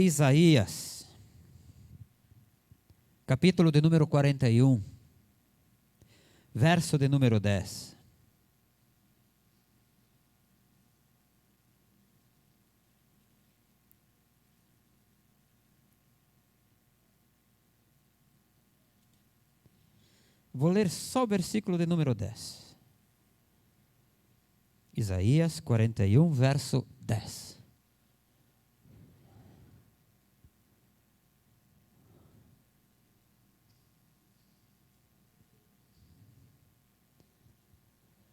Isaías, capítulo de número 41, verso de número 10. Vou ler só o versículo de número 10. Isaías 41, verso 10.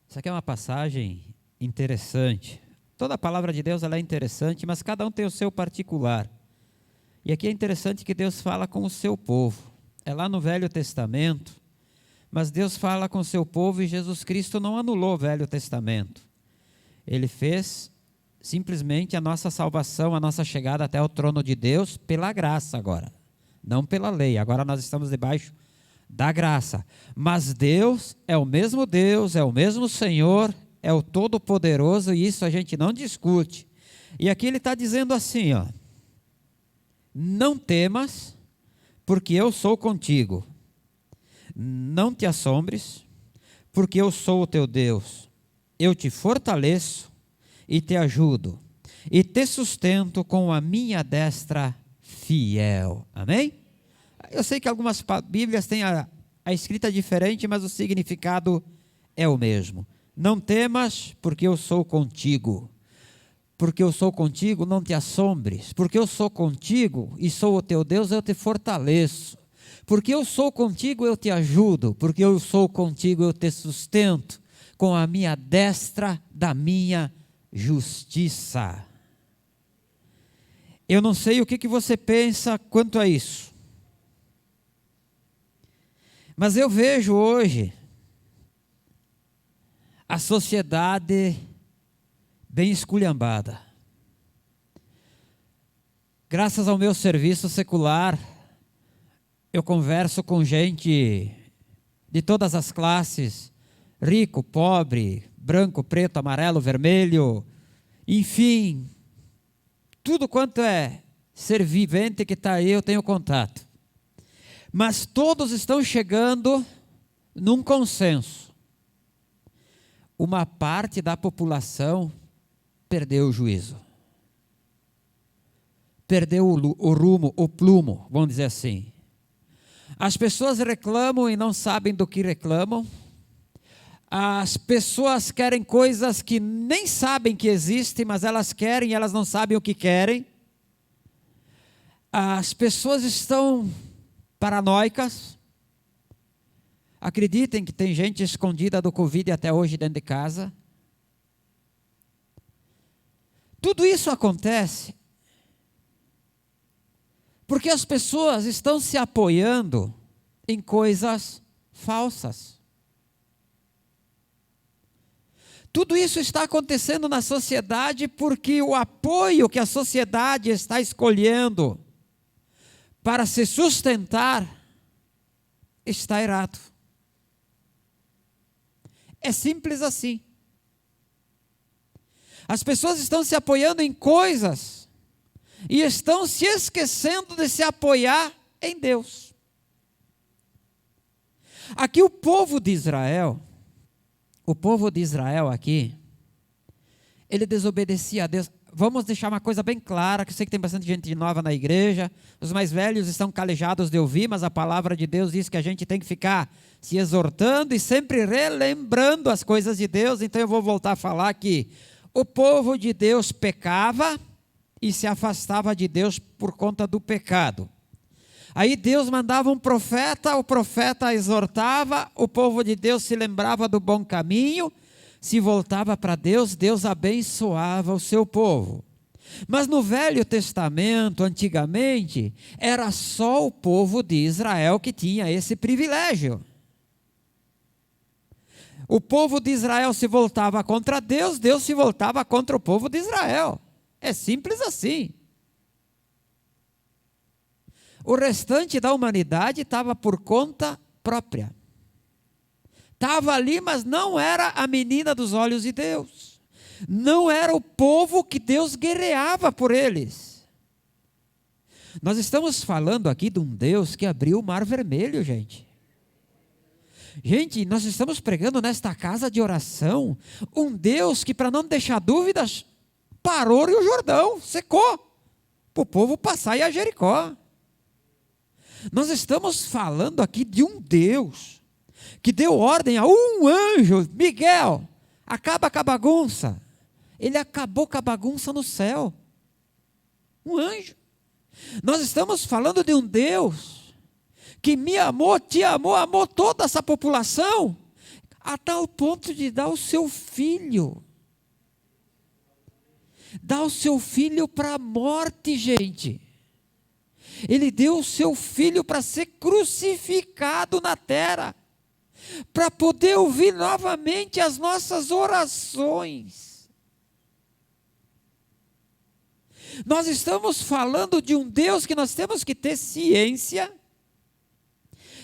Isso aqui é uma passagem interessante. Toda a palavra de Deus ela é interessante, mas cada um tem o seu particular. E aqui é interessante que Deus fala com o seu povo. É lá no Velho Testamento, mas Deus fala com o seu povo e Jesus Cristo não anulou o Velho Testamento. Ele fez simplesmente a nossa salvação, a nossa chegada até o trono de Deus pela graça agora, não pela lei. Agora nós estamos debaixo da graça. Mas Deus, é o mesmo Senhor, é o Todo-Poderoso, e isso a gente não discute. E aqui ele está dizendo assim, ó: não temas, porque eu sou contigo. Não te assombres, porque eu sou o teu Deus. Eu te fortaleço e te ajudo, e te sustento com a minha destra fiel. Amém? Eu sei que algumas Bíblias têm a escrita diferente, mas o significado é o mesmo. Não temas, porque eu sou contigo. Porque eu sou contigo, não te assombres. Porque eu sou contigo e sou o teu Deus, eu te fortaleço. Porque eu sou contigo, eu te ajudo. Porque eu sou contigo, eu te sustento com a minha destra da minha justiça. Eu não sei o que você pensa quanto a isso, mas eu vejo hoje a sociedade bem esculhambada. Graças ao meu serviço secular, eu converso com gente de todas as classes, rico, pobre, branco, preto, amarelo, vermelho, enfim, tudo quanto é ser vivente que está aí eu tenho contato. Mas todos estão chegando num consenso. Uma parte da população perdeu o juízo. Perdeu o rumo, o plumo, vamos dizer assim. As pessoas reclamam e não sabem do que reclamam. As pessoas querem coisas que nem sabem que existem, mas elas querem e elas não sabem o que querem. As pessoas estão paranoicas. Acreditem que tem gente escondida do Covid até hoje dentro de casa. Tudo isso acontece porque as pessoas estão se apoiando em coisas falsas. Tudo isso está acontecendo na sociedade porque o apoio que a sociedade está escolhendo para se sustentar está errado. É simples assim. As pessoas estão se apoiando em coisas e estão se esquecendo de se apoiar em Deus. Aqui o povo de Israel aqui, ele desobedecia a Deus. Vamos deixar uma coisa bem clara, que eu sei que tem bastante gente nova na igreja, os mais velhos estão calejados de ouvir, mas a palavra de Deus diz que a gente tem que ficar se exortando e sempre relembrando as coisas de Deus. Então eu vou voltar a falar que o povo de Deus pecava e se afastava de Deus por conta do pecado. Aí Deus mandava um profeta, o profeta exortava, o povo de Deus se lembrava do bom caminho, se voltava para Deus, Deus abençoava o seu povo. Mas no Velho Testamento, antigamente, era só o povo de Israel que tinha esse privilégio. O povo de Israel se voltava contra Deus, Deus se voltava contra o povo de Israel. É simples assim. O restante da humanidade estava por conta própria. Estava ali, mas não era a menina dos olhos de Deus. Não era o povo que Deus guerreava por eles. Nós estamos falando aqui de um Deus que abriu o Mar Vermelho, gente. Gente, nós estamos pregando nesta casa de oração um Deus que, para não deixar dúvidas, parou o Rio Jordão, secou, para o povo passar e a Jericó. Nós estamos falando aqui de um Deus que deu ordem a um anjo, Miguel, acaba com a bagunça. Ele acabou com a bagunça no céu. Um anjo. Nós estamos falando de um Deus que me amou, te amou, amou toda essa população, a tal ponto de dar o seu filho. Dar o seu filho para a morte, gente. Ele deu o seu filho para ser crucificado na terra, para poder ouvir novamente as nossas orações. Nós estamos falando de um Deus que nós temos que ter ciência,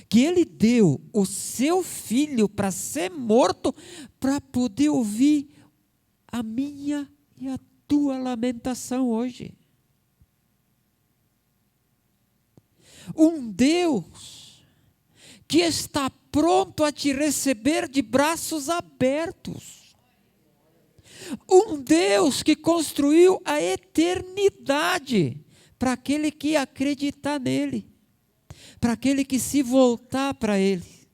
que Ele deu o seu filho para ser morto, para poder ouvir a minha e a tua lamentação hoje. Um Deus que está pronto a te receber de braços abertos. Um Deus que construiu a eternidade para aquele que acreditar nele, para aquele que se voltar para ele.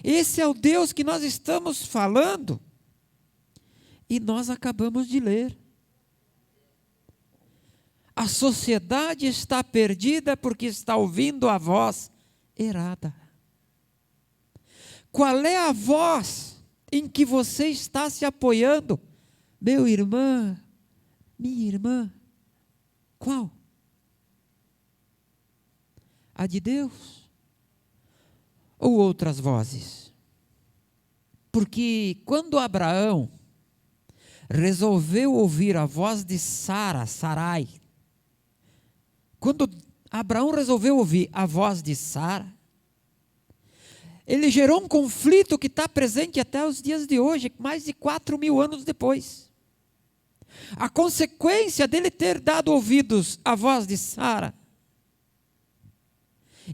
Esse é o Deus que nós estamos falando e nós acabamos de ler. A sociedade está perdida porque está ouvindo a voz errada. Qual é a voz em que você está se apoiando? Meu irmão, minha irmã, qual? A de Deus? Ou outras vozes? Porque quando Abraão resolveu ouvir a voz de Sarai, quando Abraão resolveu ouvir a voz de Sara, ele gerou um conflito que está presente até os dias de hoje, mais de 4.000 anos depois. A consequência dele ter dado ouvidos à voz de Sara,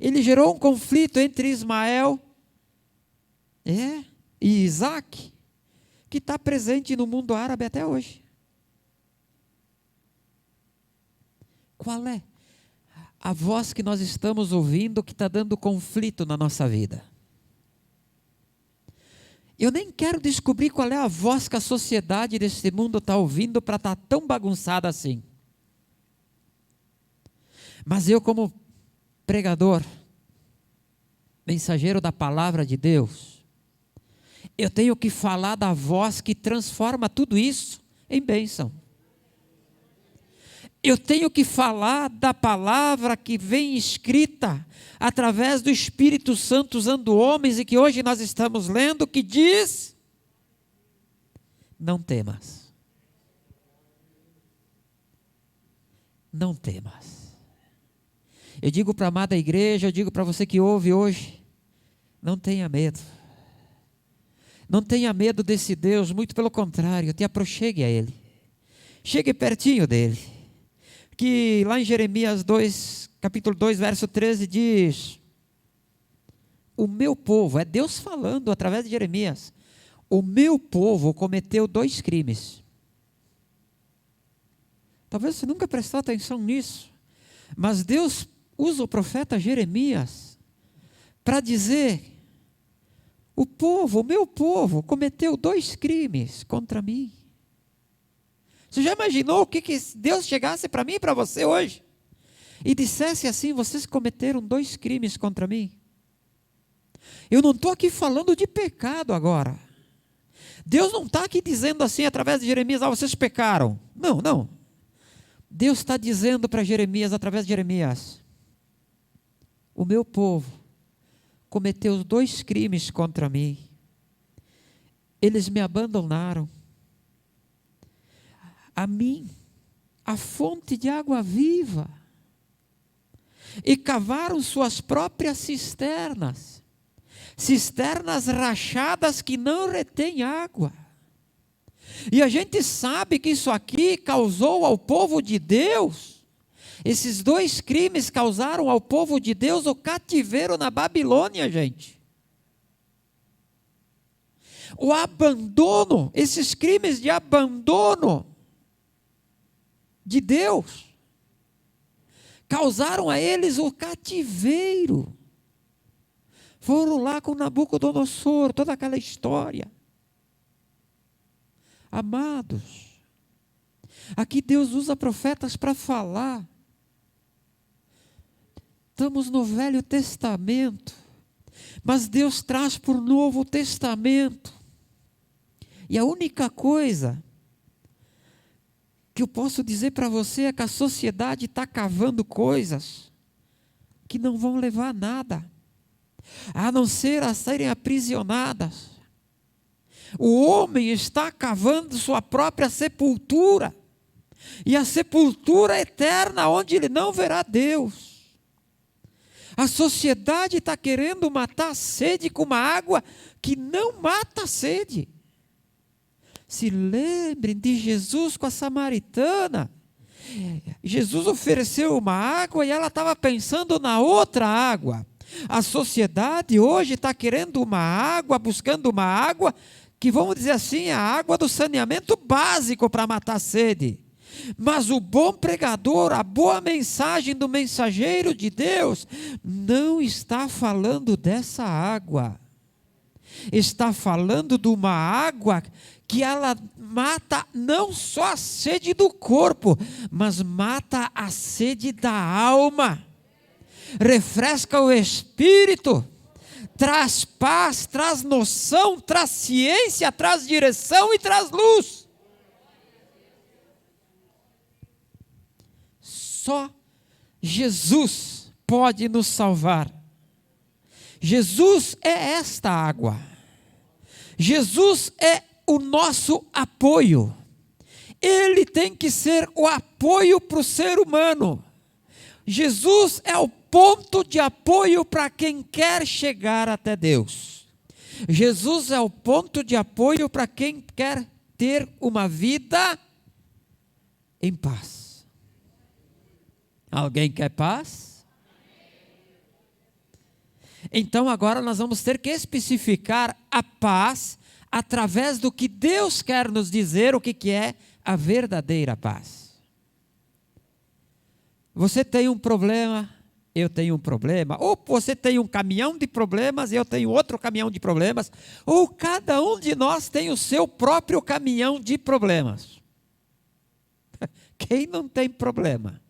ele gerou um conflito entre Ismael e Isaac, que está presente no mundo árabe até hoje. Qual é a voz que nós estamos ouvindo que está dando conflito na nossa vida? Eu nem quero descobrir qual é a voz que a sociedade desse mundo está ouvindo para estar tão bagunçada assim. Mas eu, como pregador, mensageiro da palavra de Deus, eu tenho que falar da voz que transforma tudo isso em bênção. Eu tenho que falar da palavra que vem escrita através do Espírito Santo usando homens e que hoje nós estamos lendo, que diz: não temas. Não temas. Eu digo para a amada igreja, eu digo para você que ouve hoje, não tenha medo. Não tenha medo desse Deus, muito pelo contrário, te aproxime a Ele. Chegue pertinho dEle. Que lá em Jeremias 2, capítulo 2, verso 13 diz: o meu povo, é Deus falando através de Jeremias, o meu povo cometeu 2 crimes. Talvez você nunca prestou atenção nisso, mas Deus usa o profeta Jeremias para dizer: o povo, o meu povo cometeu 2 crimes contra mim. Você já imaginou o que Deus chegasse para mim e para você hoje e dissesse assim: vocês cometeram 2 crimes contra mim? Eu não estou aqui falando de pecado agora. Deus não está aqui dizendo assim através de Jeremias: vocês pecaram. Não, não. Deus está dizendo para Jeremias, através de Jeremias: o meu povo cometeu 2 crimes contra mim. Eles me abandonaram. A mim, a fonte de água viva, e cavaram suas próprias cisternas, cisternas rachadas que não retêm água. E a gente sabe que isso aqui causou ao povo de Deus Esses dois crimes causaram ao povo de Deus o cativeiro na Babilônia, gente. O abandono, esses crimes de abandono de Deus, causaram a eles o cativeiro. Foram lá com Nabucodonosor, toda aquela história. Amados, aqui Deus usa profetas para falar. Estamos no Velho Testamento, mas Deus traz para o Novo Testamento. E a única coisa que eu posso dizer para você é que a sociedade está cavando coisas que não vão levar a nada, a não ser a serem aprisionadas. O homem está cavando sua própria sepultura, e a sepultura eterna, onde ele não verá Deus. A sociedade está querendo matar a sede com uma água que não mata a sede. Se lembrem de Jesus com a samaritana. Jesus ofereceu uma água e ela estava pensando na outra água. A sociedade hoje está querendo uma água, buscando uma água que, vamos dizer assim, é a água do saneamento básico para matar a sede. Mas o bom pregador, a boa mensagem do mensageiro de Deus, não está falando dessa água. Está falando de uma água que ela mata não só a sede do corpo, mas mata a sede da alma. Refresca o espírito, traz paz, traz noção, traz ciência, traz direção e traz luz. Só Jesus pode nos salvar. Jesus é esta água. Jesus é o nosso apoio. Ele tem que ser o apoio para o ser humano. Jesus é o ponto de apoio para quem quer chegar até Deus. Jesus é o ponto de apoio para quem quer ter uma vida em paz. Alguém quer paz? Então agora nós vamos ter que especificar a paz através do que Deus quer nos dizer, o que é a verdadeira paz. Você tem um problema, eu tenho um problema, ou você tem um caminhão de problemas, eu tenho outro caminhão de problemas, ou cada um de nós tem o seu próprio caminhão de problemas. Quem não tem problema?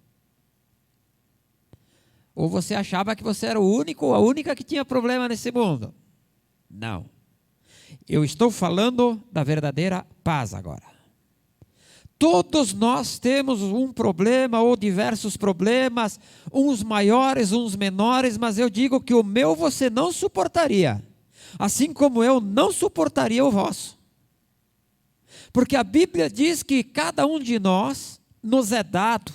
Ou você achava que você era o único ou a única que tinha problema nesse mundo? Não. Eu estou falando da verdadeira paz agora. Todos nós temos um problema ou diversos problemas, uns maiores, uns menores, mas eu digo que o meu você não suportaria, assim como eu não suportaria o vosso. Porque a Bíblia diz que cada um de nós nos é dado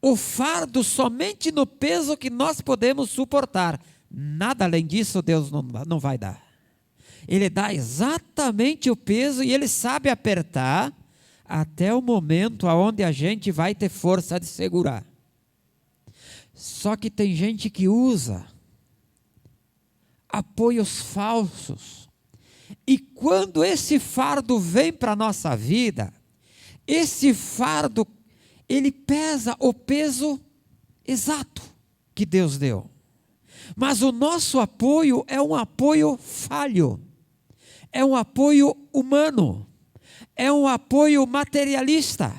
o fardo somente no peso que nós podemos suportar. Nada além disso Deus não vai dar. Ele dá exatamente o peso e Ele sabe apertar até o momento onde a gente vai ter força de segurar. Só que tem gente que usa apoios falsos. E quando esse fardo vem para a nossa vida, esse fardo ele pesa o peso exato que Deus deu. Mas o nosso apoio é um apoio falho, é um apoio humano, é um apoio materialista.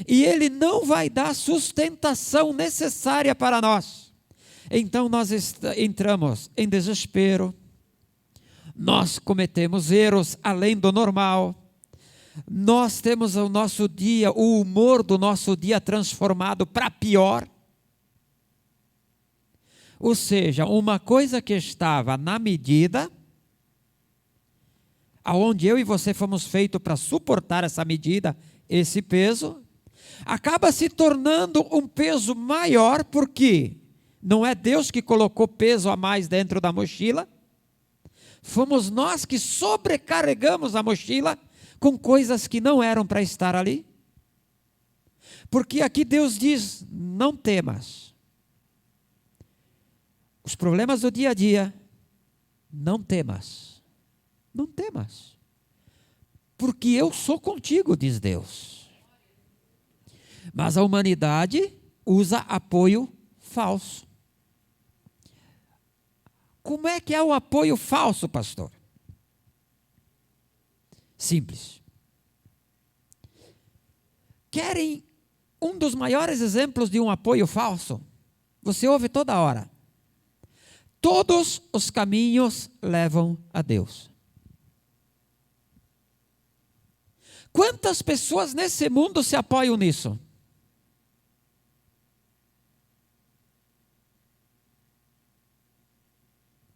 E ele não vai dar sustentação necessária para nós. Então nós entramos em desespero, nós cometemos erros além do normal. Nós temos o nosso dia, o humor do nosso dia transformado para pior. Ou seja, uma coisa que estava na medida, aonde eu e você fomos feitos para suportar essa medida, esse peso, acaba se tornando um peso maior, porque não é Deus que colocou peso a mais dentro da mochila, fomos nós que sobrecarregamos a mochila com coisas que não eram para estar ali. Porque aqui Deus diz: não temas. Os problemas do dia a dia, não temas. Não temas. Porque eu sou contigo, diz Deus. Mas a humanidade usa apoio falso. Como é que é o apoio falso, pastor? Simples. Querem um dos maiores exemplos de um apoio falso? Você ouve toda hora. Todos os caminhos levam a Deus. Quantas pessoas nesse mundo se apoiam nisso?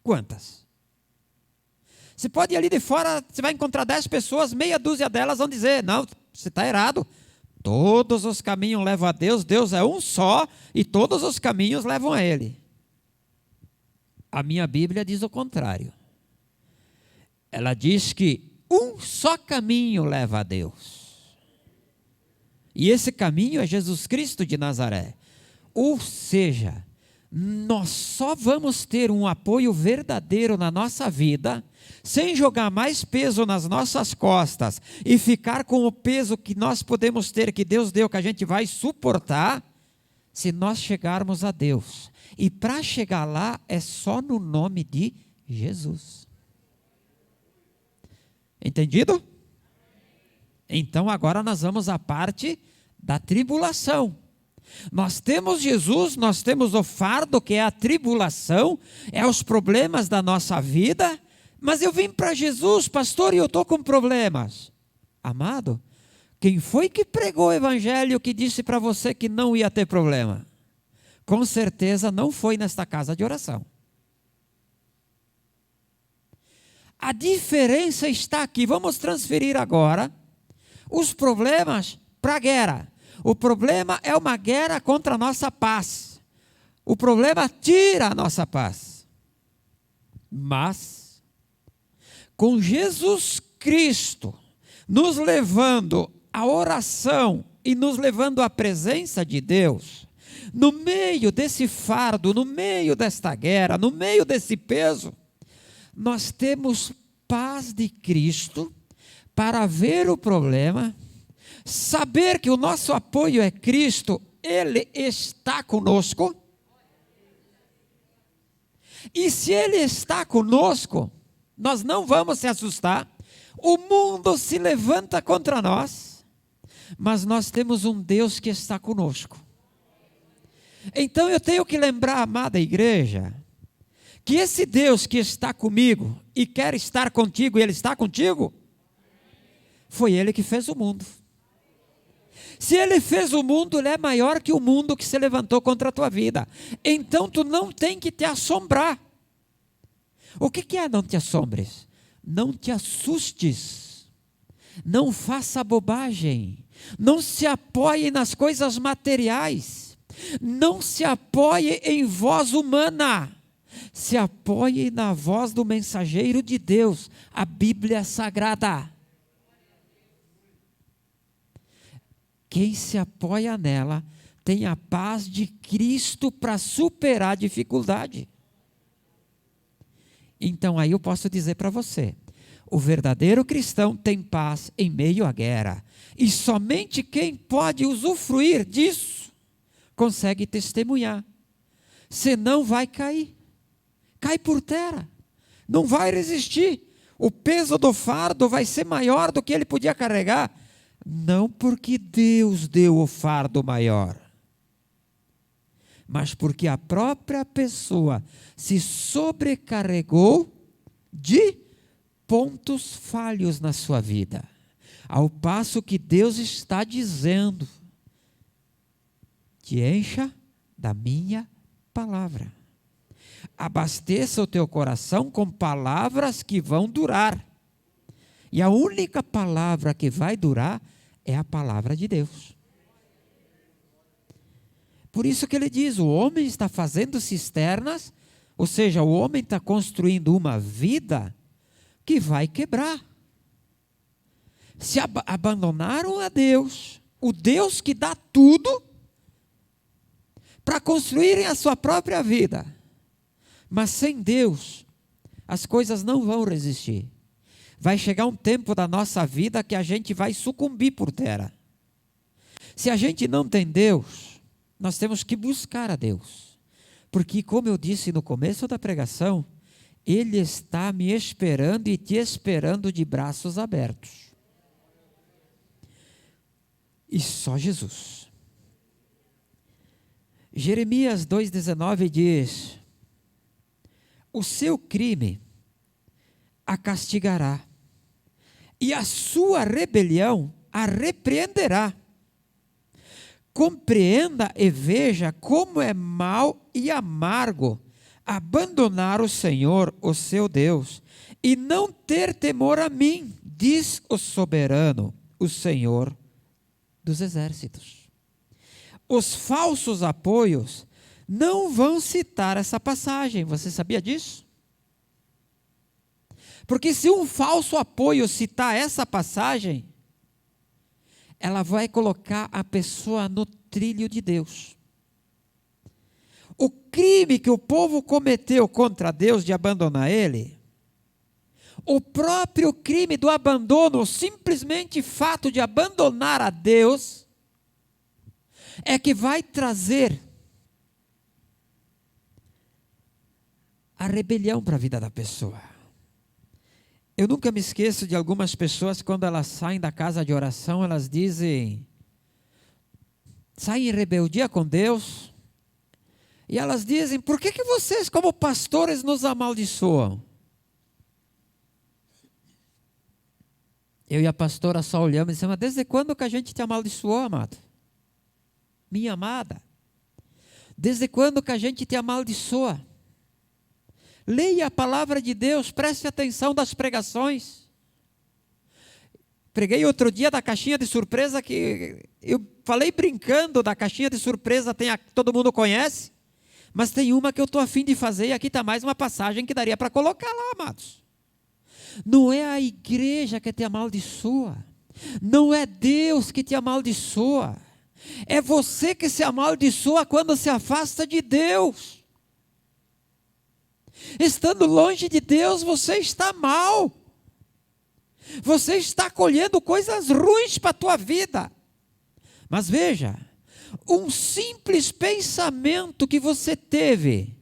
Quantas? Você pode ir ali de fora, você vai encontrar 10 pessoas, meia dúzia delas vão dizer: não, você está errado. Todos os caminhos levam a Deus, Deus é um só e todos os caminhos levam a Ele. A minha Bíblia diz o contrário. Ela diz que um só caminho leva a Deus. E esse caminho é Jesus Cristo de Nazaré. Ou seja, nós só vamos ter um apoio verdadeiro na nossa vida, sem jogar mais peso nas nossas costas e ficar com o peso que nós podemos ter, que Deus deu, que a gente vai suportar, se nós chegarmos a Deus. E para chegar lá é só no nome de Jesus. Entendido? Então agora nós vamos à parte da tribulação. Nós temos Jesus, nós temos o fardo que é a tribulação, é os problemas da nossa vida, mas eu vim para Jesus, pastor, e eu estou com problemas. Amado, quem foi que pregou o evangelho que disse para você que não ia ter problema? Com certeza não foi nesta casa de oração. A diferença está aqui. Vamos transferir agora os problemas para a guerra. O problema é uma guerra contra a nossa paz. O problema tira a nossa paz. Mas, com Jesus Cristo nos levando à oração e nos levando à presença de Deus, no meio desse fardo, no meio desta guerra, no meio desse peso, nós temos paz de Cristo para ver o problema, saber que o nosso apoio é Cristo, Ele está conosco. E se Ele está conosco, nós não vamos se assustar. O mundo se levanta contra nós, mas nós temos um Deus que está conosco. Então eu tenho que lembrar, amada igreja, que esse Deus que está comigo e quer estar contigo, e Ele está contigo, foi Ele que fez o mundo. Se Ele fez o mundo, Ele é maior que o mundo que se levantou contra a tua vida. Então tu não tem que te assombrar. O que é não te assombres? Não te assustes. Não faça bobagem. Não se apoie nas coisas materiais. Não se apoie em voz humana. Se apoie na voz do mensageiro de Deus, a Bíblia Sagrada. Quem se apoia nela tem a paz de Cristo para superar a dificuldade. Então aí eu posso dizer para você, o verdadeiro cristão tem paz em meio à guerra. E somente quem pode usufruir disso consegue testemunhar. Senão vai cair. Cai por terra. Não vai resistir. O peso do fardo vai ser maior do que ele podia carregar. Não porque Deus deu o fardo maior, mas porque a própria pessoa se sobrecarregou de pontos falhos na sua vida. Ao passo que Deus está dizendo: te encha da minha palavra. Abasteça o teu coração com palavras que vão durar. E a única palavra que vai durar é a palavra de Deus. Por isso que ele diz, o homem está fazendo cisternas, ou seja, o homem está construindo uma vida que vai quebrar. Se abandonaram a Deus, o Deus que dá tudo para construírem a sua própria vida. Mas sem Deus, as coisas não vão resistir. Vai chegar um tempo da nossa vida que a gente vai sucumbir por terra. Se a gente não tem Deus, nós temos que buscar a Deus. Porque, como eu disse no começo da pregação, Ele está me esperando e te esperando de braços abertos. E só Jesus. Jeremias 2,19 diz: o seu crime a castigará, e a sua rebelião a repreenderá. Compreenda e veja como é mau e amargo abandonar o Senhor, o seu Deus, e não ter temor a mim, diz o soberano, o Senhor dos exércitos. Os falsos apoios não vão citar essa passagem, você sabia disso? Porque se um falso apoio citar essa passagem, ela vai colocar a pessoa no trilho de Deus. O crime que o povo cometeu contra Deus de abandonar Ele, o próprio crime do abandono, o simplesmente fato de abandonar a Deus, é que vai trazer a rebelião para a vida da pessoa. Eu nunca me esqueço de algumas pessoas, quando elas saem da casa de oração, elas dizem, saem em rebeldia com Deus, e elas dizem: por que vocês, como pastores, nos amaldiçoam? Eu e a pastora só olhamos e dissemos: mas desde quando que a gente te amaldiçoou, amado? Minha amada, desde quando que a gente te amaldiçoa? Leia a palavra de Deus, preste atenção das pregações. Preguei outro dia da caixinha de surpresa, que eu falei brincando da caixinha de surpresa, todo mundo conhece, mas tem uma que eu estou a fim de fazer, e aqui está mais uma passagem que daria para colocar lá, amados. Não é a igreja que te amaldiçoa, não é Deus que te amaldiçoa, é você que se amaldiçoa quando se afasta de Deus. Estando longe de Deus, você está mal. Você está colhendo coisas ruins para a tua vida. Mas veja, um simples pensamento que você teve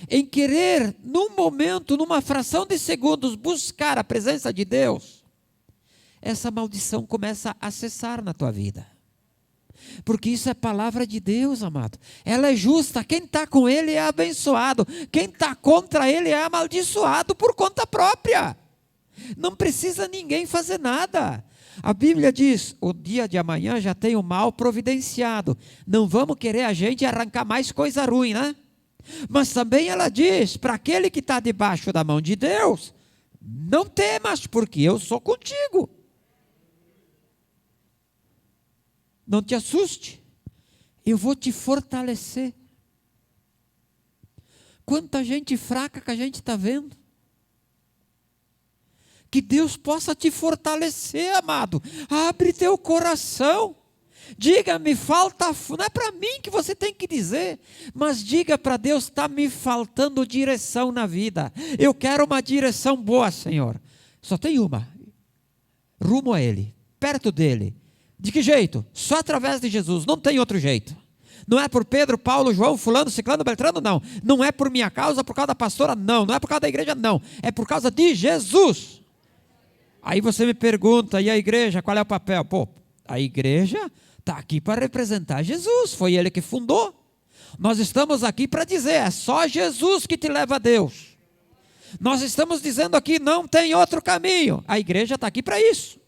em querer, num momento, numa fração de segundos, buscar a presença de Deus, essa maldição começa a cessar na tua vida. Porque isso é palavra de Deus, amado. Ela é justa. Quem está com Ele é abençoado. Quem está contra Ele é amaldiçoado por conta própria. Não precisa ninguém fazer nada. A Bíblia diz: o dia de amanhã já tem o mal providenciado. Não vamos querer a gente arrancar mais coisa ruim, né? Mas também ela diz, para aquele que está debaixo da mão de Deus: não temas, porque eu sou contigo. Não te assuste, eu vou te fortalecer. Quanta gente fraca que a gente está vendo. Que Deus possa te fortalecer, amado. Abre teu coração. Diga: me falta, não é para mim que você tem que dizer, mas diga para Deus: está me faltando direção na vida. Eu quero uma direção boa, Senhor. Só tem uma: rumo a Ele, perto dEle. De que jeito? Só através de Jesus, não tem outro jeito. Não é por Pedro, Paulo, João, fulano, ciclano, beltrano, não. Não é por minha causa, por causa da pastora, não. Não é por causa da igreja, não. É por causa de Jesus. Aí você me pergunta: e a igreja, qual é o papel? Pô, a igreja está aqui para representar Jesus, foi Ele que fundou. Nós estamos aqui para dizer: é só Jesus que te leva a Deus. Nós estamos dizendo aqui: não tem outro caminho. A igreja está aqui para isso.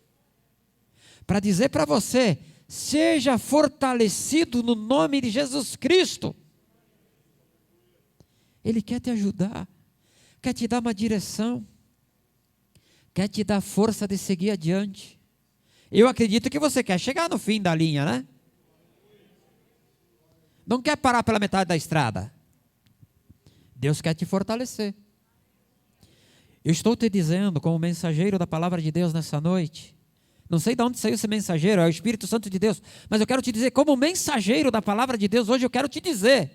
Para dizer para você: seja fortalecido no nome de Jesus Cristo. Ele quer te ajudar, quer te dar uma direção, quer te dar força de seguir adiante. Eu acredito que você quer chegar no fim da linha, né? Não quer parar pela metade da estrada. Deus quer te fortalecer. Eu estou te dizendo, como mensageiro da palavra de Deus nessa noite, Não sei de onde saiu esse mensageiro, é o Espírito Santo de Deus. Mas eu quero te dizer, como mensageiro da palavra de Deus, hoje eu quero te dizer: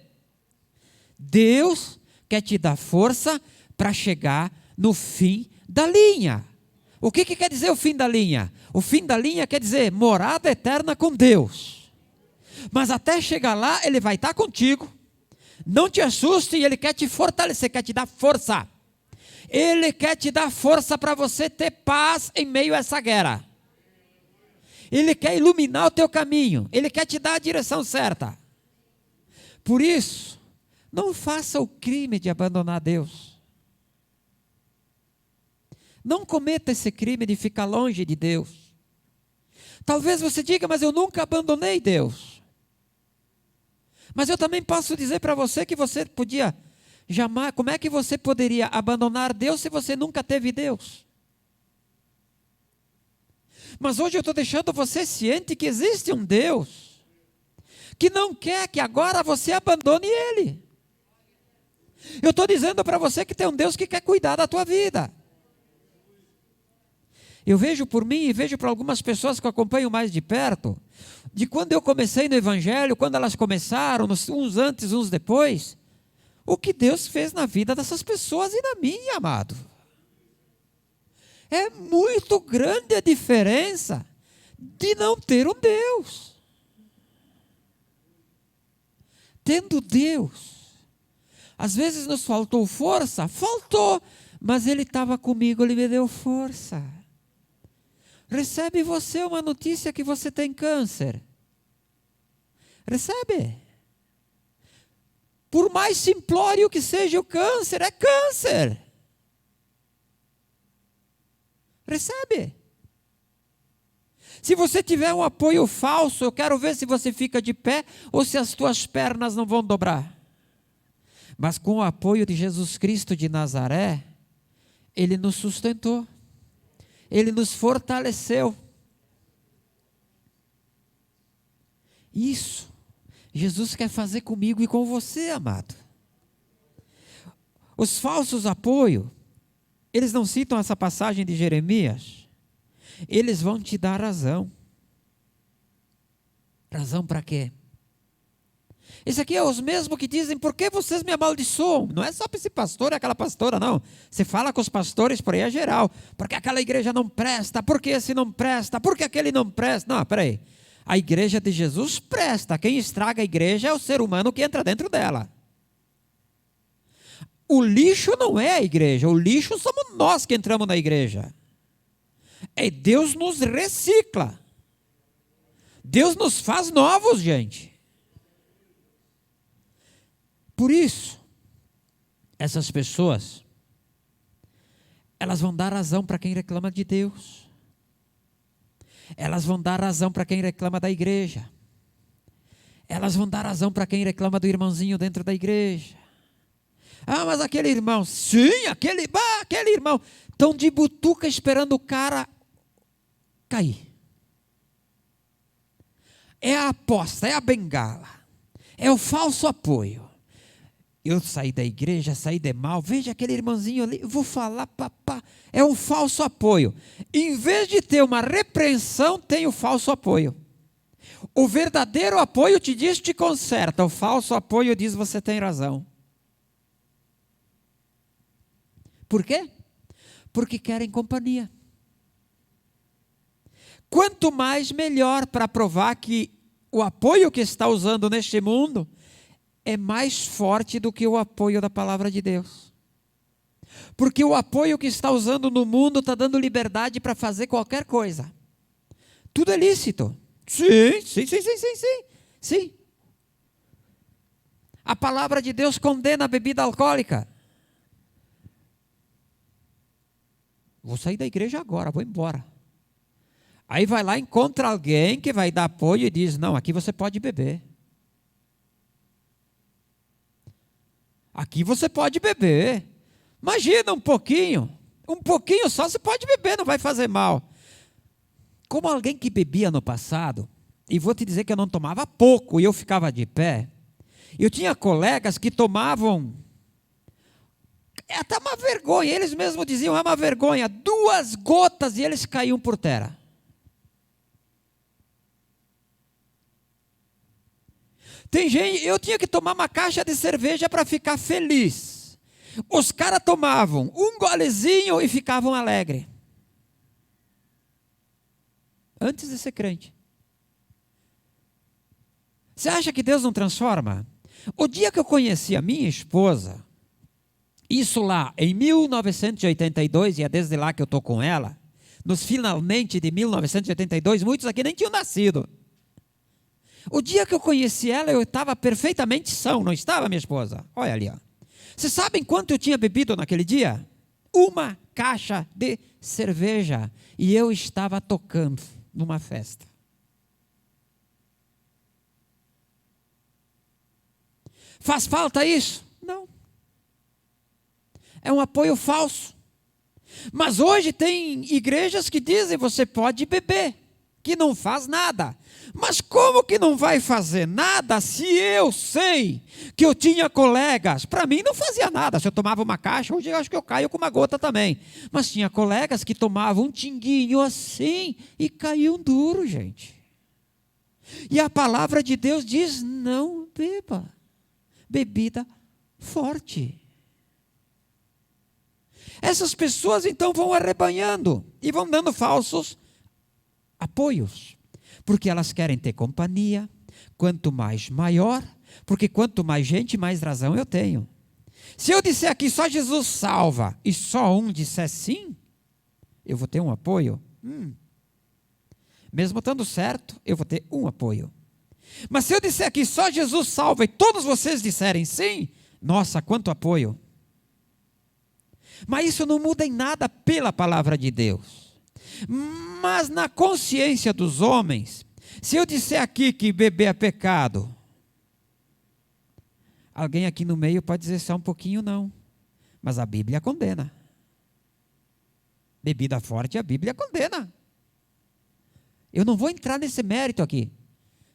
Deus quer te dar força para chegar no fim da linha. O que quer dizer o fim da linha? O fim da linha quer dizer morada eterna com Deus. Mas até chegar lá, Ele vai estar contigo. Não te assuste, Ele quer te fortalecer, quer te dar força. Ele quer te dar força para você ter paz em meio a essa guerra. Ele quer iluminar o teu caminho. Ele quer te dar a direção certa. Por isso, não faça o crime de abandonar Deus. Não cometa esse crime de ficar longe de Deus. Talvez você diga, mas eu nunca abandonei Deus. Mas eu também posso dizer para você que você podia jamais, como é que você poderia abandonar Deus se você nunca teve Deus? Mas hoje eu estou deixando você ciente que existe um Deus que não quer que agora você abandone Ele. Eu estou dizendo para você que tem um Deus que quer cuidar da tua vida. Eu vejo por mim e vejo para algumas pessoas que eu acompanho mais de perto, de quando eu comecei no Evangelho, quando elas começaram, uns antes, uns depois, o que Deus fez na vida dessas pessoas e na minha, amado. É muito grande a diferença de não ter um Deus. Tendo Deus, às vezes nos faltou força, faltou, mas Ele estava comigo, Ele me deu força. Recebe você uma notícia que você tem câncer. Recebe. Por mais simplório que seja o câncer, é câncer. Recebe. Se você tiver um apoio falso, eu quero ver se você fica de pé ou se as tuas pernas não vão dobrar. Mas com o apoio de Jesus Cristo de Nazaré, Ele nos sustentou. Ele nos fortaleceu. Isso Jesus quer fazer comigo e com você, amado. Os falsos apoios, eles não citam essa passagem de Jeremias. Eles vão te dar razão. Razão para quê? Esse aqui é os mesmos que dizem, por que vocês me amaldiçoam? Não é só para esse pastor e aquela pastora, não. Você fala com os pastores, por aí é geral. Porque aquela igreja não presta, porque esse não presta, porque aquele não presta. Não, peraí. A igreja de Jesus presta. Quem estraga a igreja é o ser humano que entra dentro dela. O lixo não é a igreja, o lixo somos nós que entramos na igreja. É Deus nos recicla. Deus nos faz novos, gente. Por isso, essas pessoas, elas vão dar razão para quem reclama de Deus. Elas vão dar razão para quem reclama da igreja. Elas vão dar razão para quem reclama do irmãozinho dentro da igreja. Ah, mas aquele irmão, sim, aquele irmão, estão de butuca esperando o cara cair. É a aposta, é a bengala, é o falso apoio. Eu saí da igreja, saí de mal, veja aquele irmãozinho ali, eu vou falar, papá, é um falso apoio. Em vez de ter uma repreensão, tem o falso apoio. O verdadeiro apoio te diz, te conserta, o falso apoio diz, você tem razão. Por quê? Porque querem companhia. Quanto mais, melhor, para provar que o apoio que está usando neste mundo é mais forte do que o apoio da palavra de Deus. Porque o apoio que está usando no mundo está dando liberdade para fazer qualquer coisa. Tudo é lícito. Sim. A palavra de Deus condena a bebida alcoólica. Vou sair da igreja agora, vou embora. Aí vai lá, encontra alguém que vai dar apoio e diz, não, aqui você pode beber. Aqui você pode beber. Imagina um pouquinho só você pode beber, não vai fazer mal. Como alguém que bebia no passado, e vou te dizer que eu não tomava pouco e eu ficava de pé, eu tinha colegas que tomavam, é até uma vergonha, eles mesmos diziam, é uma vergonha, 2 gotas e eles caíam por terra. Tem gente, eu tinha que tomar uma caixa de cerveja para ficar feliz. Os caras tomavam um golezinho e ficavam alegres. Antes de ser crente. Você acha que Deus não transforma? O dia que eu conheci a minha esposa, isso lá em 1982, e é desde lá que eu estou com ela, nos finalmente de 1982, muitos aqui nem tinham nascido. O dia que eu conheci ela, eu estava perfeitamente são, não estava, minha esposa? Olha ali, ó. Vocês sabem quanto eu tinha bebido naquele dia? Uma caixa de cerveja. E eu estava tocando numa festa. Faz falta isso? Não. É um apoio falso. Mas hoje tem igrejas que dizem você pode beber, que não faz nada. Mas como que não vai fazer nada se eu sei que eu tinha colegas? Para mim não fazia nada. Se eu tomava uma caixa, hoje eu acho que eu caio com uma gota também. Mas tinha colegas que tomavam um tinguinho assim e caíam duro, gente. E a palavra de Deus diz: não beba bebida forte. Essas pessoas então vão arrebanhando e vão dando falsos apoios. Porque elas querem ter companhia, quanto mais maior, porque quanto mais gente, mais razão eu tenho. Se eu disser aqui só Jesus salva, e só um disser sim, eu vou ter um apoio. Mesmo estando certo, eu vou ter um apoio. Mas se eu disser aqui só Jesus salva, e todos vocês disserem sim, nossa, quanto apoio. Mas isso não muda em nada pela palavra de Deus. Mas na consciência dos homens, se eu disser aqui que beber é pecado, alguém aqui no meio pode dizer só um pouquinho não, mas a Bíblia condena. Bebida forte a Bíblia condena. Eu não vou entrar nesse mérito aqui,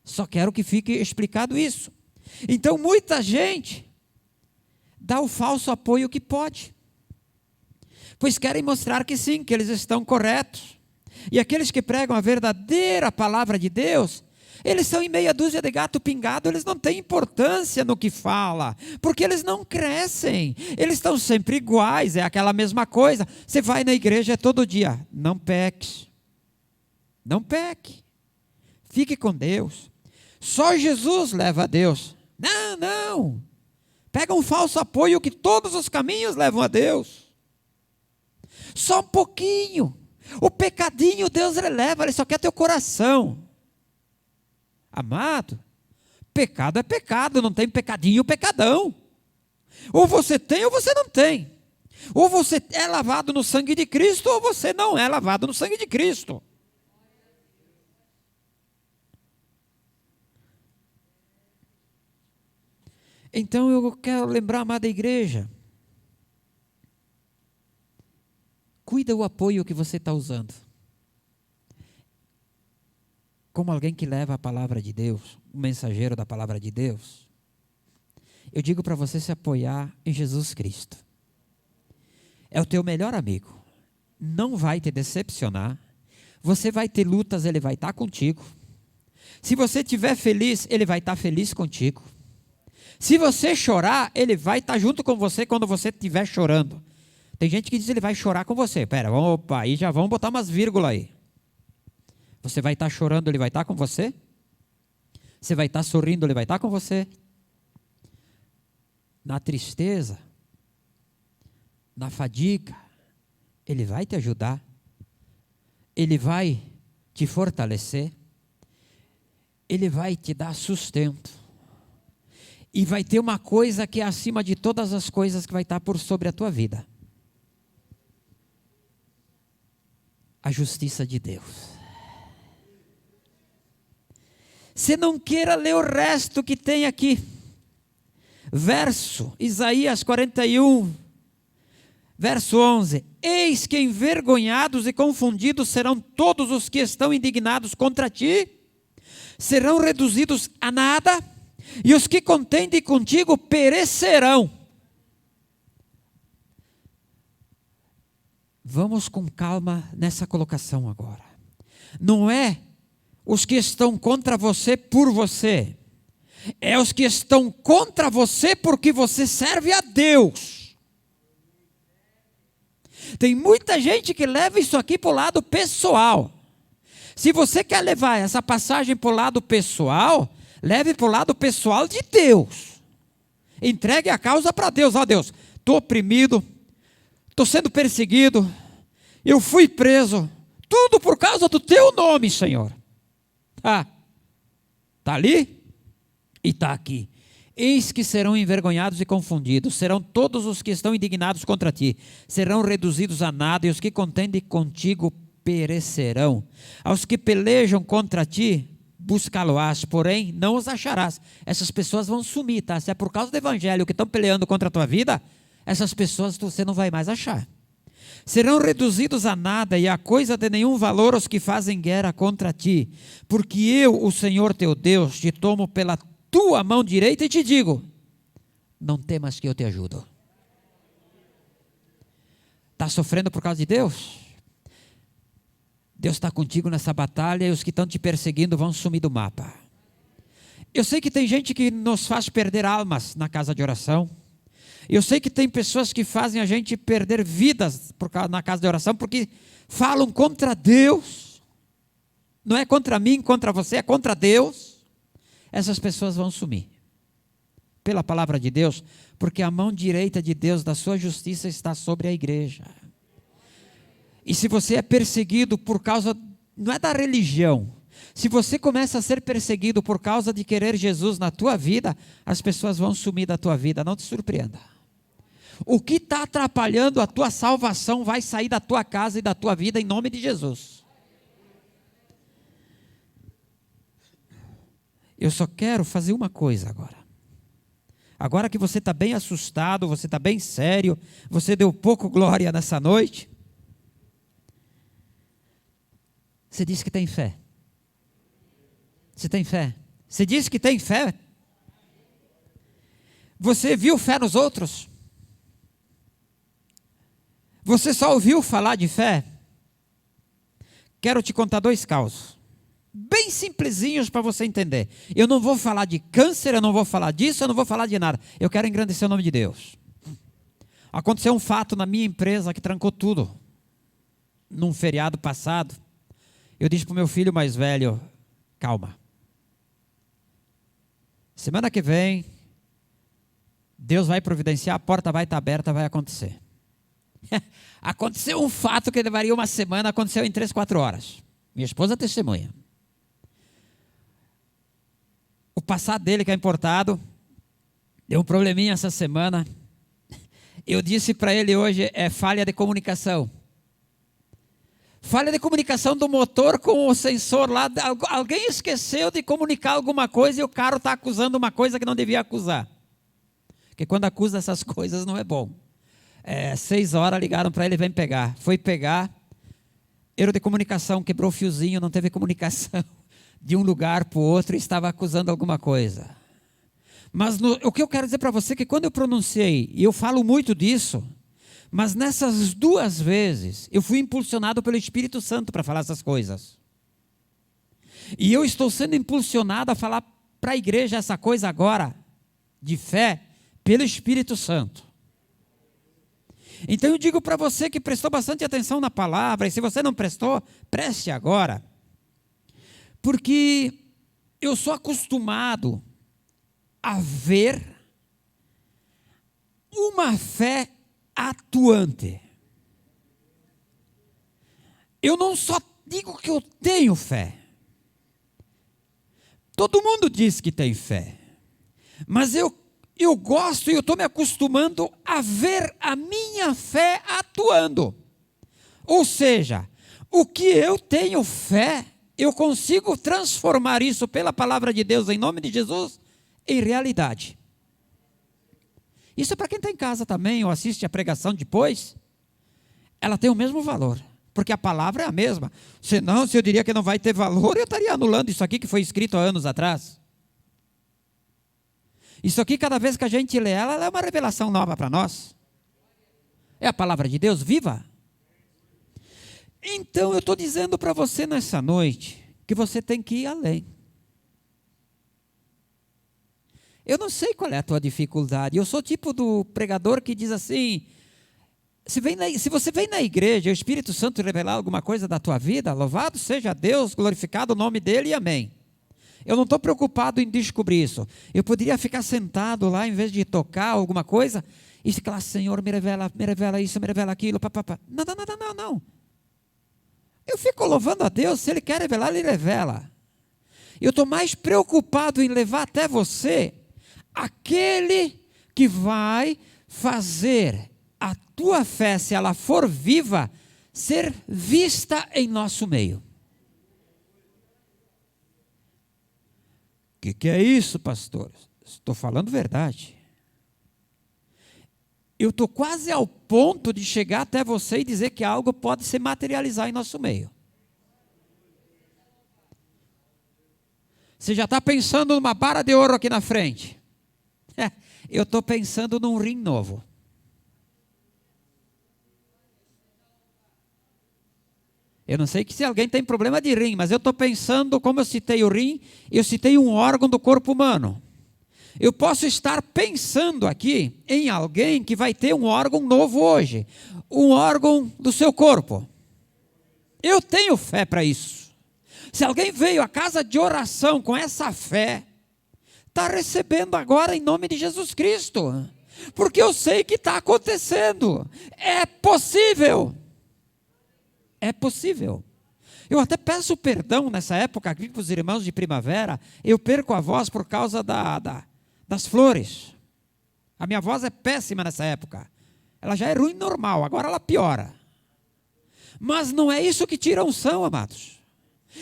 só quero que fique explicado isso. Então muita gente dá o falso apoio que pode, pois querem mostrar que sim, que eles estão corretos. E aqueles que pregam a verdadeira palavra de Deus, eles são em meia dúzia de gato pingado, eles não têm importância no que fala, porque eles não crescem, eles estão sempre iguais, é aquela mesma coisa. Você vai na igreja todo dia, não peque, não peque, fique com Deus, só Jesus leva a Deus. Não, pega um falso apoio que todos os caminhos levam a Deus, só um pouquinho. O pecadinho Deus releva, Ele só quer teu coração. Amado, pecado é pecado, não tem pecadinho, pecadão. Ou você tem ou você não tem. Ou você é lavado no sangue de Cristo, ou você não é lavado no sangue de Cristo. Então eu quero lembrar, amada igreja, cuida o apoio que você está usando. Como alguém que leva a palavra de Deus, um mensageiro da palavra de Deus, eu digo para você se apoiar em Jesus Cristo. É o teu melhor amigo. Não vai te decepcionar. Você vai ter lutas, Ele vai estar contigo. Se você estiver feliz, Ele vai estar feliz contigo. Se você chorar, Ele vai estar junto com você quando você estiver chorando. Tem gente que diz que Ele vai chorar com você. Pera, opa, aí já vamos botar umas vírgulas aí. Você vai estar chorando, Ele vai estar com você? Você vai estar sorrindo, Ele vai estar com você? Na tristeza, na fadiga, Ele vai te ajudar. Ele vai te fortalecer. Ele vai te dar sustento. E vai ter uma coisa que é acima de todas as coisas que vai estar por sobre a tua vida. A justiça de Deus. Você não queira ler o resto que tem aqui. Verso, Isaías 41, verso 11. Eis que envergonhados e confundidos serão todos os que estão indignados contra ti. Serão reduzidos a nada. E os que contendem contigo perecerão. Vamos com calma nessa colocação agora. Não é os que estão contra você por você. É os que estão contra você porque você serve a Deus. Tem muita gente que leva isso aqui para o lado pessoal. Se você quer levar essa passagem para o lado pessoal, leve para o lado pessoal de Deus. Entregue a causa para Deus. Ó Deus, estou oprimido, estou sendo perseguido, eu fui preso, tudo por causa do teu nome, Senhor. Está ali e está aqui. Eis que serão envergonhados e confundidos, serão todos os que estão indignados contra ti, serão reduzidos a nada, e os que contendem contigo perecerão. Aos que pelejam contra ti, buscá-lo-ás, porém não os acharás. Essas pessoas vão sumir, tá? Se é por causa do evangelho que estão peleando contra a tua vida, essas pessoas você não vai mais achar. Serão reduzidos a nada e a coisa de nenhum valor os que fazem guerra contra ti, porque eu, o Senhor teu Deus, te tomo pela tua mão direita e te digo, não temas que eu te ajudo. Está sofrendo por causa de Deus? Deus está contigo nessa batalha e os que estão te perseguindo vão sumir do mapa. Eu sei que tem gente que nos faz perder almas na casa de oração. Eu sei que tem pessoas que fazem a gente perder vidas na casa de oração porque falam contra Deus. Não é contra mim, contra você, é contra Deus. Essas pessoas vão sumir. Pela palavra de Deus, porque a mão direita de Deus da sua justiça está sobre a igreja. E se você é perseguido por causa, não é da religião, se você começa a ser perseguido por causa de querer Jesus na tua vida, as pessoas vão sumir da tua vida, não te surpreenda. O que está atrapalhando a tua salvação vai sair da tua casa e da tua vida em nome de Jesus. Eu só quero fazer uma coisa agora. Agora que você está bem assustado, você está bem sério, você deu pouco glória nessa noite. Você disse que tem fé. Você tem fé? Você disse que tem fé? Você viu fé nos outros? Você só ouviu falar de fé? Quero te contar 2 causos, bem simplesinhos para você entender. Eu não vou falar de câncer, eu não vou falar disso, eu não vou falar de nada. Eu quero engrandecer o nome de Deus. Aconteceu um fato na minha empresa que trancou tudo. Num feriado passado, eu disse para o meu filho mais velho, calma. Semana que vem, Deus vai providenciar, a porta vai estar aberta, vai acontecer. Aconteceu um fato que levaria uma semana, aconteceu em 3, 4 horas. Minha esposa testemunha. O passado dele, que é importado, deu um probleminha essa semana. Eu disse para ele hoje, é falha de comunicação. Falha de comunicação do motor com o sensor lá. Alguém esqueceu de comunicar alguma coisa e o carro está acusando uma coisa que não devia acusar. Porque quando acusa essas coisas não é bom. 6 horas ligaram para ele, vem pegar. Foi pegar, erro de comunicação, quebrou o fiozinho, não teve comunicação de um lugar para o outro e estava acusando alguma coisa. Mas o que eu quero dizer para você é que quando eu pronunciei, e eu falo muito disso, mas nessas 2 vezes, eu fui impulsionado pelo Espírito Santo para falar essas coisas. E eu estou sendo impulsionado a falar para a igreja essa coisa agora, de fé, pelo Espírito Santo. Então eu digo para você que prestou bastante atenção na palavra, e se você não prestou, preste agora. Porque eu sou acostumado a ver uma fé atuante. Eu não só digo que eu tenho fé. Todo mundo diz que tem fé. Mas eu gosto e eu estou me acostumando a ver a minha fé atuando. Ou seja, o que eu tenho fé, eu consigo transformar isso pela palavra de Deus em nome de Jesus em realidade. Isso é para quem está em casa também ou assiste a pregação depois. Ela tem o mesmo valor, porque a palavra é a mesma. Senão, se eu diria que não vai ter valor, eu estaria anulando isso aqui que foi escrito há anos atrás. Isso aqui, cada vez que a gente lê ela é uma revelação nova para nós. É a palavra de Deus viva. Então eu estou dizendo para você nessa noite que você tem que ir além. Eu não sei qual é a tua dificuldade. Eu sou tipo do pregador que diz assim: se você vem na igreja e o Espírito Santo revelar alguma coisa da tua vida, louvado seja Deus, glorificado o nome dele e amém. Eu não estou preocupado em descobrir isso. Eu poderia ficar sentado lá, em vez de tocar alguma coisa, e ficar lá: Senhor, me revela isso, me revela aquilo. Papapá. Não. Eu fico louvando a Deus. Se Ele quer revelar, Ele revela. Eu estou mais preocupado em levar até você aquele que vai fazer a tua fé, se ela for viva, ser vista em nosso meio. O que é isso, pastor? Estou falando verdade. Eu estou quase ao ponto de chegar até você e dizer que algo pode se materializar em nosso meio. Você já está pensando numa barra de ouro aqui na frente? Eu estou pensando num rim novo. Eu não sei se alguém tem problema de rim, mas eu estou pensando, como eu citei o rim, eu citei um órgão do corpo humano. Eu posso estar pensando aqui em alguém que vai ter um órgão novo hoje, um órgão do seu corpo. Eu tenho fé para isso. Se alguém veio à casa de oração com essa fé, está recebendo agora em nome de Jesus Cristo, porque eu sei que está acontecendo. É possível. É possível. Eu até peço perdão nessa época aqui para os irmãos de primavera. Eu perco a voz por causa das flores. A minha voz é péssima nessa época. Ela já é ruim normal, agora ela piora. Mas não é isso que tira a unção, amados.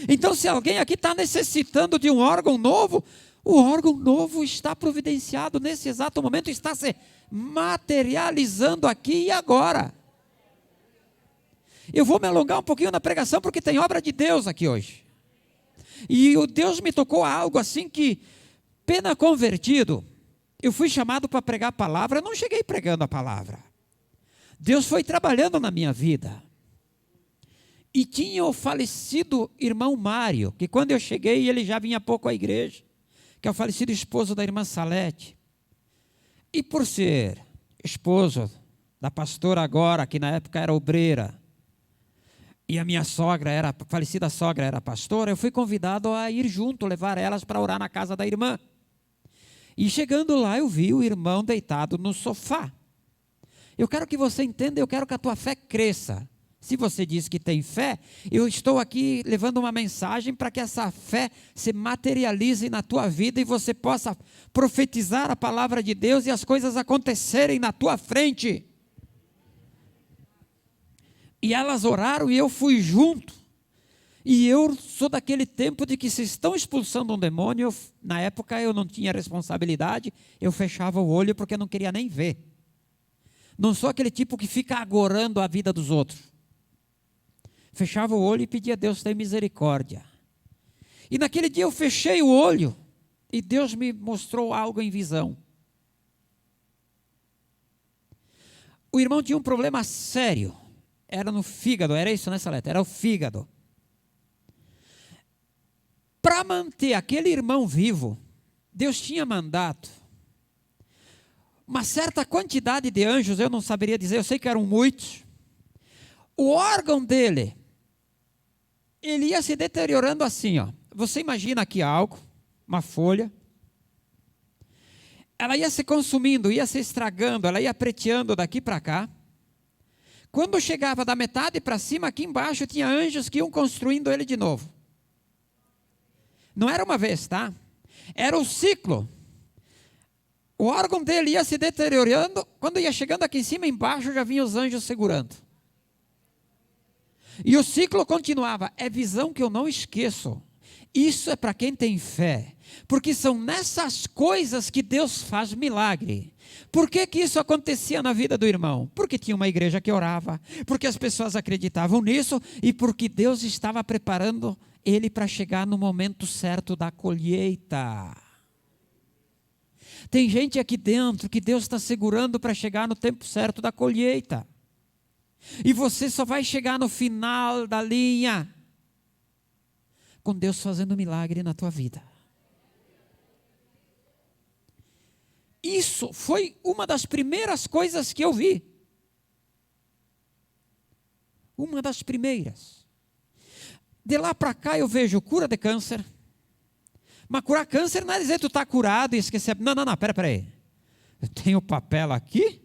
Então, se alguém aqui está necessitando de um órgão novo, o órgão novo está providenciado nesse exato momento, está se materializando aqui e agora. Eu vou me alongar um pouquinho na pregação, porque tem obra de Deus aqui hoje. E o Deus me tocou a algo assim que, pena convertido, eu fui chamado para pregar a palavra, eu não cheguei pregando a palavra. Deus foi trabalhando na minha vida. E tinha o falecido irmão Mário, que quando eu cheguei, ele já vinha pouco à igreja, que é o falecido esposo da irmã Salete. E por ser esposo da pastora agora, que na época era obreira, e a minha falecida sogra era pastora, eu fui convidado a ir junto, levar elas para orar na casa da irmã. E chegando lá, eu vi o irmão deitado no sofá. Eu quero que você entenda, eu quero que a tua fé cresça. Se você diz que tem fé, eu estou aqui levando uma mensagem para que essa fé se materialize na tua vida e você possa profetizar a palavra de Deus e as coisas acontecerem na tua frente. E elas oraram e eu fui junto. E eu sou daquele tempo de que se estão expulsando um demônio, na época eu não tinha responsabilidade, eu fechava o olho porque eu não queria nem ver. Não sou aquele tipo que fica agorando a vida dos outros. Fechava o olho e pedia a Deus ter misericórdia. E naquele dia eu fechei o olho e Deus me mostrou algo em visão. O irmão tinha um problema sério. Era no fígado, era isso, né, Salete? Era o fígado. Para manter aquele irmão vivo, Deus tinha mandado uma certa quantidade de anjos, eu não saberia dizer, eu sei que eram muitos. O órgão dele, ele ia se deteriorando assim, ó. Você imagina aqui algo, uma folha, ela ia se consumindo, ia se estragando, ela ia preteando daqui para cá. Quando chegava da metade para cima, aqui embaixo tinha anjos que iam construindo ele de novo. Não era uma vez, tá? Era o ciclo. O órgão dele ia se deteriorando, quando ia chegando aqui em cima, embaixo já vinham os anjos segurando. E o ciclo continuava. É visão que eu não esqueço. Isso é para quem tem fé. Porque são nessas coisas que Deus faz milagre. Por que isso acontecia na vida do irmão? Porque tinha uma igreja que orava, porque as pessoas acreditavam nisso e porque Deus estava preparando ele para chegar no momento certo da colheita. Tem gente aqui dentro que Deus está segurando para chegar no tempo certo da colheita. E você só vai chegar no final da linha com Deus fazendo milagre na tua vida. Isso foi uma das primeiras coisas que eu vi. Uma das primeiras. De lá para cá eu vejo cura de câncer. Mas curar câncer não é dizer que tu está curado e esquecer. Não, pera aí. Eu tenho o papel aqui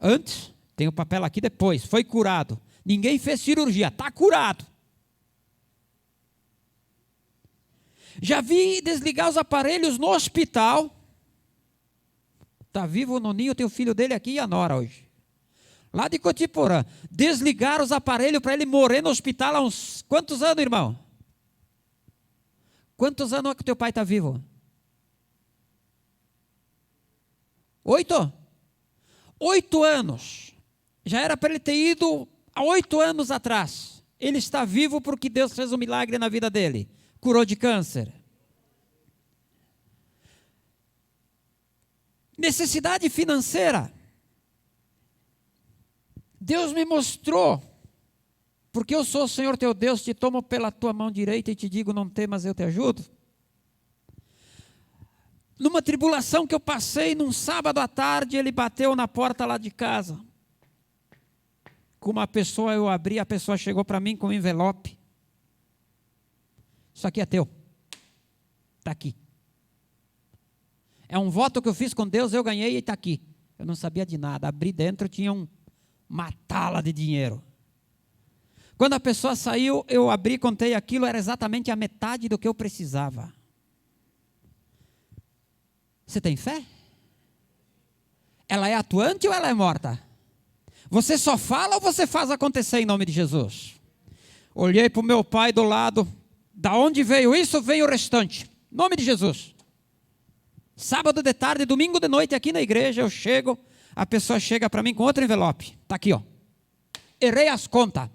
antes, tenho o papel aqui depois. Foi curado. Ninguém fez cirurgia, está curado. Já vi desligar os aparelhos no hospital. Está vivo o Noninho, tem o filho dele aqui e a nora hoje. Lá de Cotiporã. Desligaram os aparelhos para ele morrer no hospital há uns... Quantos anos, irmão? Quantos anos é que teu pai está vivo? 8? 8 anos. Já era para ele ter ido há 8 anos atrás. Ele está vivo porque Deus fez um milagre na vida dele. Curou de câncer. Necessidade financeira. Deus me mostrou, porque eu sou o Senhor teu Deus, te tomo pela tua mão direita e te digo, não temas, eu te ajudo. Numa tribulação que eu passei, num sábado à tarde, ele bateu na porta lá de casa. Com uma pessoa, eu abri, a pessoa chegou para mim com um envelope. Isso aqui é teu. Está aqui. É um voto que eu fiz com Deus, eu ganhei e está aqui. Eu não sabia de nada. Abri dentro, tinha uma tala de dinheiro. Quando a pessoa saiu, eu abri, contei aquilo, era exatamente a metade do que eu precisava. Você tem fé? Ela é atuante ou ela é morta? Você só fala ou você faz acontecer em nome de Jesus? Olhei para o meu pai do lado. Da onde veio isso, veio o restante. Em nome de Jesus. Sábado de tarde, domingo de noite aqui na igreja, eu chego, a pessoa chega para mim com outro envelope. Está aqui, ó. Errei as contas.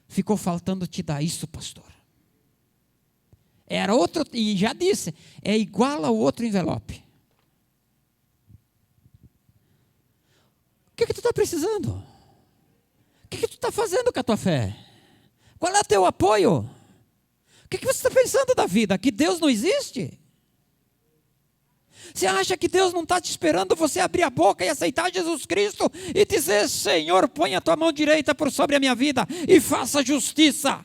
Ficou faltando te dar isso, pastor. Era outro, e já disse, é igual ao outro envelope. O que tu está precisando? O que tu está fazendo com a tua fé? Qual é o teu apoio? O que você está pensando da vida? Que Deus não existe? Você acha que Deus não está te esperando você abrir a boca e aceitar Jesus Cristo e dizer, Senhor, põe a tua mão direita por sobre a minha vida e faça justiça?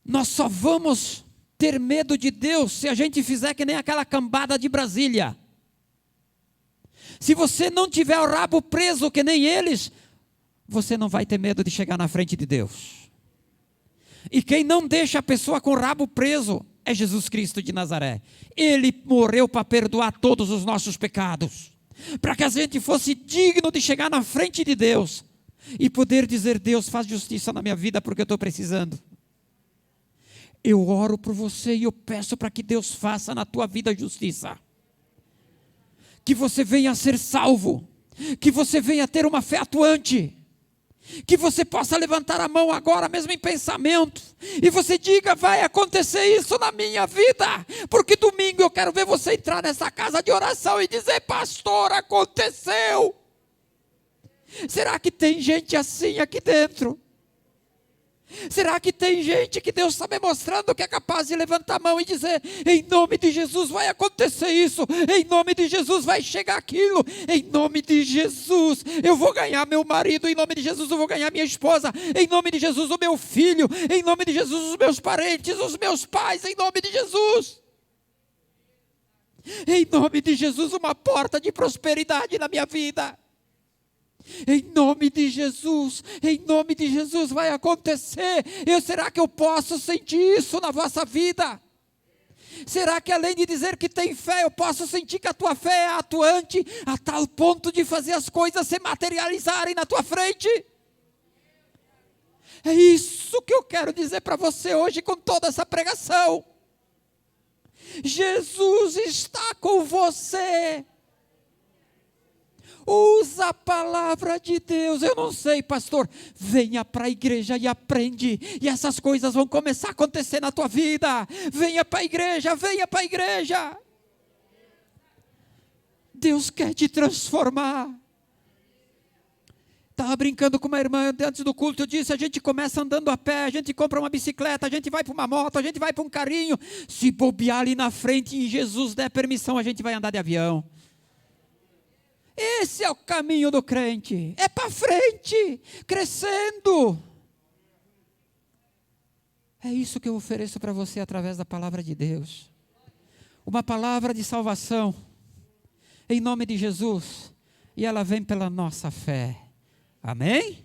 Nós só vamos ter medo de Deus se a gente fizer que nem aquela cambada de Brasília. Se você não tiver o rabo preso que nem eles, você não vai ter medo de chegar na frente de Deus. E quem não deixa a pessoa com o rabo preso é Jesus Cristo de Nazaré. Ele morreu para perdoar todos os nossos pecados, para que a gente fosse digno de chegar na frente de Deus e poder dizer, Deus, faz justiça na minha vida porque eu estou precisando. Eu oro por você e eu peço para que Deus faça na tua vida justiça. Que você venha a ser salvo, que você venha ter uma fé atuante, que você possa levantar a mão agora mesmo em pensamento, e você diga, vai acontecer isso na minha vida, porque domingo eu quero ver você entrar nessa casa de oração e dizer, pastor, aconteceu. Será que tem gente assim aqui dentro? Será que tem gente que Deus está me mostrando que é capaz de levantar a mão e dizer, em nome de Jesus vai acontecer isso, em nome de Jesus vai chegar aquilo, em nome de Jesus eu vou ganhar meu marido, em nome de Jesus eu vou ganhar minha esposa, em nome de Jesus o meu filho, em nome de Jesus os meus parentes, os meus pais, em nome de Jesus. Em nome de Jesus uma porta de prosperidade na minha vida. Em nome de Jesus vai acontecer. Será que eu posso sentir isso na vossa vida? Será que além de dizer que tem fé, eu posso sentir que a tua fé é atuante a tal ponto de fazer as coisas se materializarem na tua frente? É isso que eu quero dizer para você hoje com toda essa pregação. Jesus está com você. Usa a palavra de Deus. Eu não sei, pastor. Venha para a igreja e aprende. E essas coisas vão começar a acontecer na tua vida. Venha para a igreja, venha para a igreja. Deus quer te transformar. Estava brincando com uma irmã antes do culto, eu disse, a gente começa andando a pé, a gente compra uma bicicleta, a gente vai para uma moto, a gente vai para um carrinho, se bobear ali na frente e Jesus der permissão, a gente vai andar de avião. Esse é o caminho do crente, é para frente, crescendo. É isso que eu ofereço para você através da palavra de Deus. Uma palavra de salvação, em nome de Jesus, e ela vem pela nossa fé. Amém?